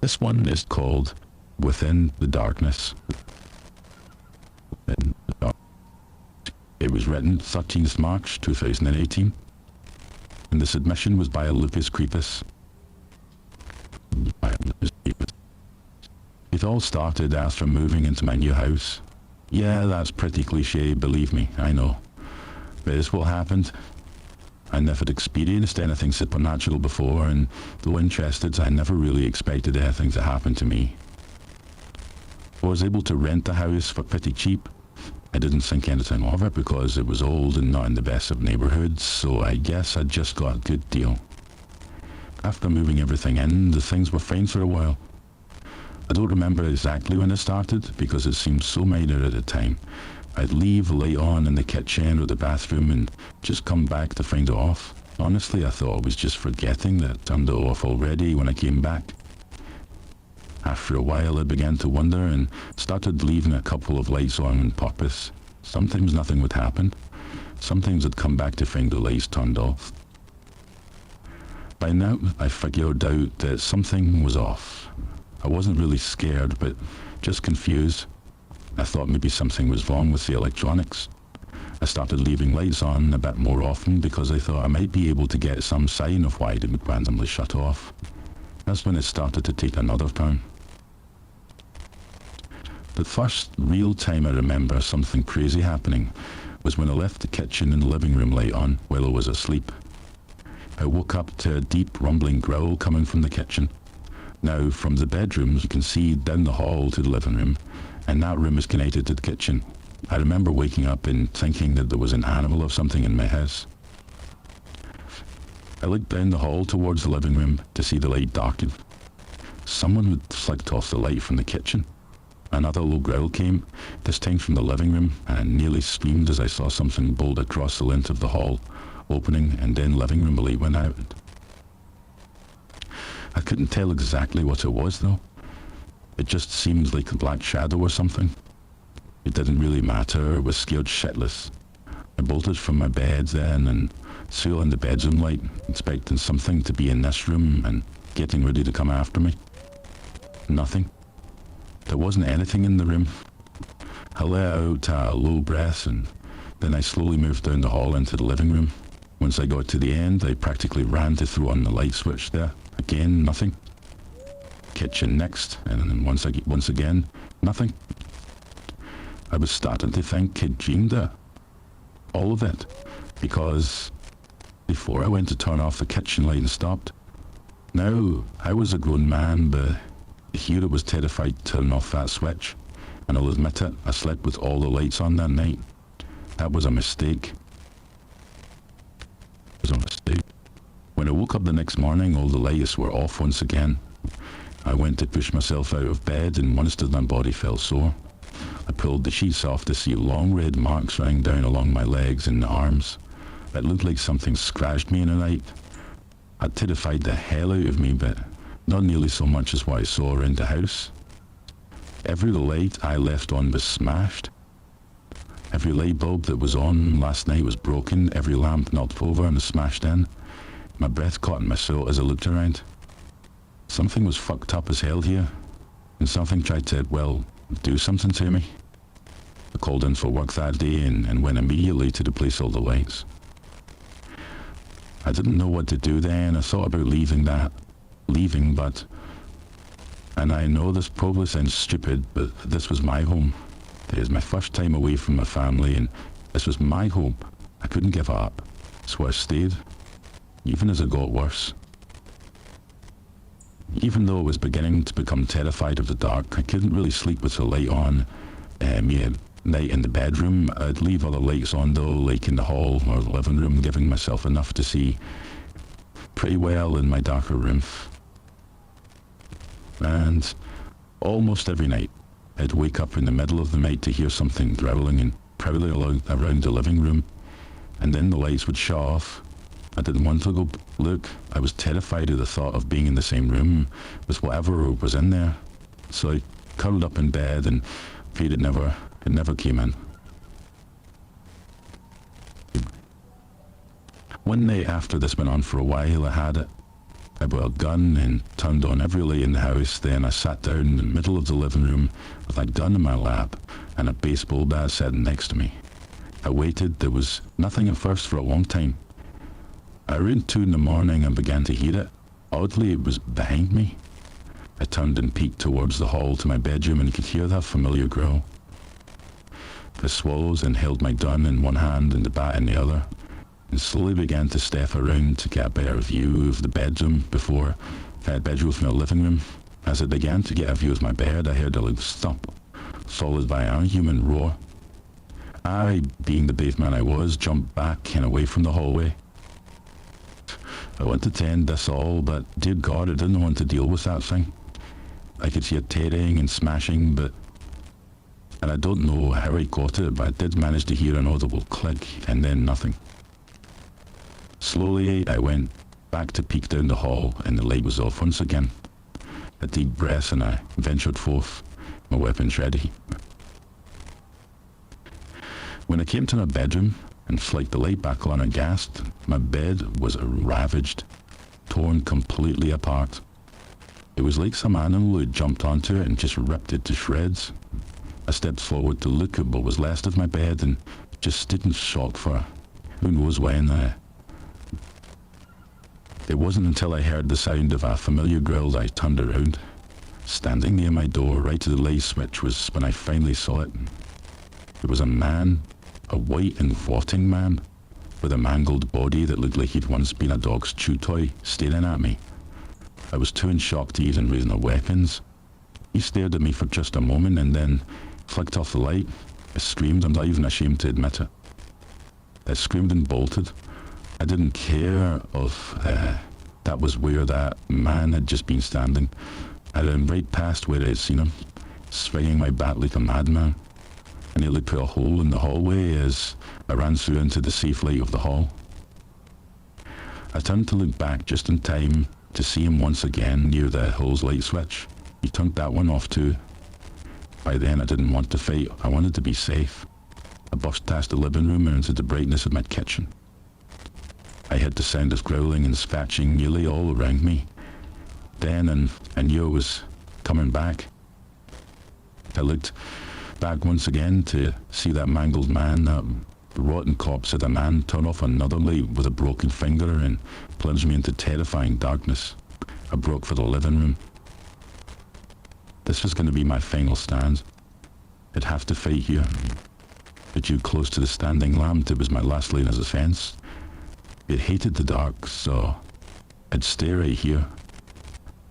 This one is called Within the Darkness. It was written 13th March 2018, and the submission was by Lucas Creepus. It all started after moving into my new house. Yeah, that's pretty cliche, believe me, I know. But it's what happened. I never experienced anything supernatural before, and though interested, I never really expected anything to happen to me. I was able to rent the house for pretty cheap. I didn't think anything of it because it was old and not in the best of neighbourhoods, so I guess I just got a good deal. After moving everything in, the things were fine for a while. I don't remember exactly when it started because it seemed so minor at the time. I'd leave late on in the kitchen or the bathroom and just come back to find it off. Honestly, I thought I was just forgetting that I turned it off already when I came back. After a while, I began to wonder and started leaving a couple of lights on purpose. Sometimes nothing would happen. Sometimes I'd come back to find the lights turned off. By now, I figured out that something was off. I wasn't really scared, but just confused. I thought maybe something was wrong with the electronics. I started leaving lights on a bit more often because I thought I might be able to get some sign of why they would randomly shut off. That's when it started to take another turn. The first real time I remember something crazy happening was when I left the kitchen and the living room light on while I was asleep. I woke up to a deep rumbling growl coming from the kitchen. Now, from the bedrooms, you can see down the hall to the living room, and that room is connected to the kitchen. I remember waking up and thinking that there was an animal or something in my house. I looked down the hall towards the living room to see the light darken. Someone had flicked off the light from the kitchen. Another low growl came, this time from the living room, and I nearly screamed as I saw something bolt across the length of the hall, opening, and then living room light went out. I couldn't tell exactly what it was though. It just seemed like a black shadow or something. It didn't really matter, I was scared shitless. I bolted from my bed then and saw in the bedroom light, expecting something to be in this room and getting ready to come after me. Nothing. There wasn't anything in the room. I let out a low breath and then I slowly moved down the hall into the living room. Once I got to the end, I practically ran to throw on the light switch there. Again, nothing. Kitchen next, and then once again, nothing. I was starting to think I'd dreamed it. All of it. Because before I went to turn off the kitchen light and stopped. Now, I was a grown man, but here I was terrified to turn off that switch. And I'll admit it, I slept with all the lights on that night. That was a mistake. It was a mistake. When I woke up the next morning, all the lights were off once again. I went to push myself out of bed and once my body felt sore. I pulled the sheets off to see long red marks running down along my legs and arms. It looked like something scratched me in the night. It terrified the hell out of me, but not nearly so much as what I saw around the house. Every light I left on was smashed. Every light bulb that was on last night was broken, every lamp knocked over and smashed in. My breath caught in my throat as I looked around. Something was fucked up as hell here, and something tried to, well, do something to me. I called in for work that day and went immediately to replace all the lights. I didn't know what to do then. I thought about leaving, but, and I know this probably sounds stupid, but this was my home. It was my first time away from my family, and this was my home. I couldn't give it up, so I stayed, even as it got worse. Even though I was beginning to become terrified of the dark, I couldn't really sleep with the light on. Night in the bedroom, I'd leave other lights on though, like in the hall or the living room, giving myself enough to see pretty well in my darker room. And almost every night, I'd wake up in the middle of the night to hear something growling and prowling around the living room, and then the lights would shut off. I didn't want to go look. I was terrified of the thought of being in the same room with whatever was in there. So I curled up in bed and prayed it never came in. One night after this went on for a while, I I bought a gun and turned on every light in the house. Then I sat down in the middle of the living room with that gun in my lap and a baseball bat sitting next to me. I waited. There was nothing at first for a long time. Around 2 in the morning, I began to hear it. Oddly, it was behind me. I turned and peeked towards the hall to my bedroom and could hear that familiar growl. I swallowed and held my gun in one hand and the bat in the other, and slowly began to step around to get a better view of the bedroom from the living room. As I began to get a view of my bed, I heard a loud thump, followed by an unhuman roar. I, being the brave man I was, jumped back and away from the hallway. I wanted to end this all, but dear God, I didn't want to deal with that thing. I could hear tearing and smashing, and I don't know how I got it, but I did manage to hear an audible click, and then nothing. Slowly, I went back to peek down the hall, and the light was off once again. A deep breath, and I ventured forth, my weapons ready. When I came to my bedroom and flicked the light back on and gasped, my bed was ravaged, torn completely apart. It was like some animal had jumped onto it and just ripped it to shreds. I stepped forward to look at what was left of my bed and just stood in shock for who knows when. It wasn't until I heard the sound of a familiar growl that I turned around. Standing near my door, right to the light switch, was when I finally saw it. It was a man, a white and rotting man, with a mangled body that looked like he'd once been a dog's chew toy, staring at me. I was too in shock to even raise my weapons. He stared at me for just a moment and then flicked off the light. I screamed, I'm not even ashamed to admit it. I screamed and bolted. I didn't care if that was where that man had just been standing. I ran right past where I had seen him, swinging my bat like a madman, and he looked through a hole in the hallway as I ran through into the safe light of the hall. I turned to look back just in time to see him once again near the hall's light switch. He turned that one off too. By then I didn't want to fight, I wanted to be safe. I burst past the living room and into the brightness of my kitchen. I heard the sound of growling and scratching nearly all around me. Then I knew I was coming back. I looked back once again to see that mangled man, that rotten corpse of a man, turn off another light with a broken finger and plunge me into terrifying darkness. I broke for the living room. This was going to be my final stand. I'd have to fight here. But you close to the standing lamp, it was my last line of defense. It hated the dark, so I'd stay right here,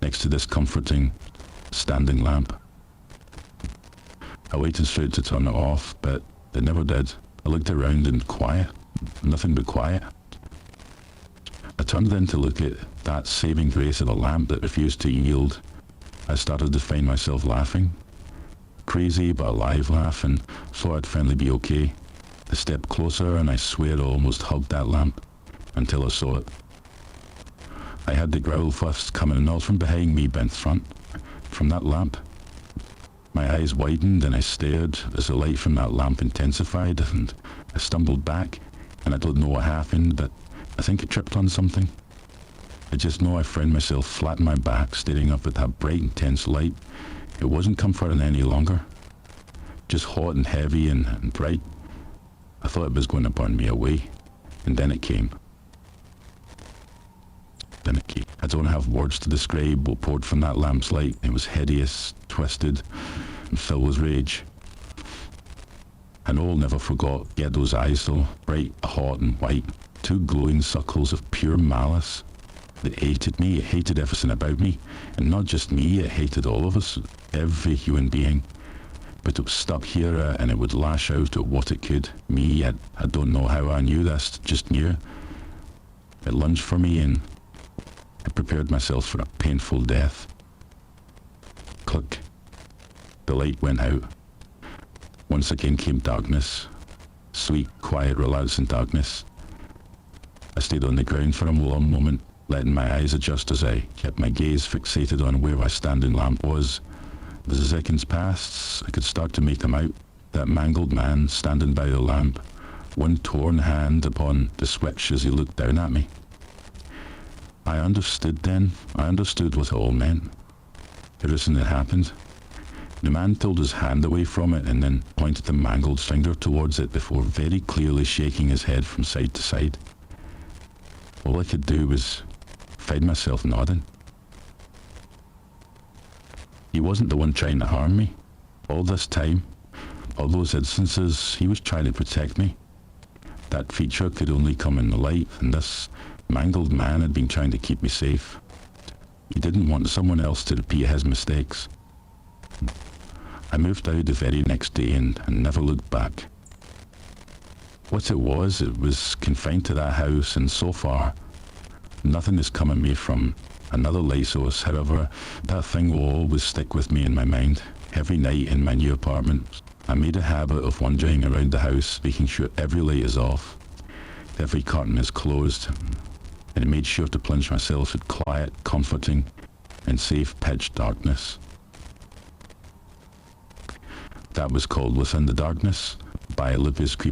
next to this comforting standing lamp. I waited for it to turn it off, but it never did. I looked around and quiet, nothing but quiet. I turned then to look at that saving grace of a lamp that refused to yield. I started to find myself laughing. Crazy but alive laugh, and thought I'd finally be okay. I stepped closer and I swear I almost hugged that lamp until I saw it. I had the growl first coming not from behind me, bent front, from that lamp. My eyes widened and I stared as the light from that lamp intensified, and I stumbled back, and I don't know what happened, but I think I tripped on something. I just know I found myself flat on my back, staring up at that bright, intense light. It wasn't comforting any longer, just hot and heavy and bright. I thought it was going to burn me away, and then it came. I don't have words to describe what poured from that lamp's light. It was hideous, twisted, and filled with rage. I know I'll never forget those eyes though, bright, hot and white, two glowing circles of pure malice. It hated me, it hated everything about me, and not just me, it hated all of us, every human being. But it was stuck here and it would lash out at what it could. Me, I don't know how I knew this, just knew. It lunged for me and I prepared myself for a painful death. Click. The light went out. Once again came darkness. Sweet, quiet, relaxing darkness. I stayed on the ground for a long moment, letting my eyes adjust as I kept my gaze fixated on where my standing lamp was. As the seconds passed, I could start to make him out. That mangled man standing by the lamp, one torn hand upon the switch as he looked down at me. I understood then. I understood what it all meant. Everything that happened. The man pulled his hand away from it and then pointed the mangled finger towards it before very clearly shaking his head from side to side. All I could do was find myself nodding. He wasn't the one trying to harm me. All this time, all those instances, he was trying to protect me. That feature could only come in the light, and this mangled man had been trying to keep me safe. He didn't want someone else to repeat his mistakes. I moved out the very next day and never looked back. What it was confined to that house, and so far, nothing has come at me from another light source. However, that thing will always stick with me in my mind. Every night in my new apartment, I made a habit of wandering around the house, making sure every light is off, every curtain is closed, and I made sure to plunge myself in quiet, comforting, and safe pitch darkness. That was called Within the Darkness by Olympus Creeper.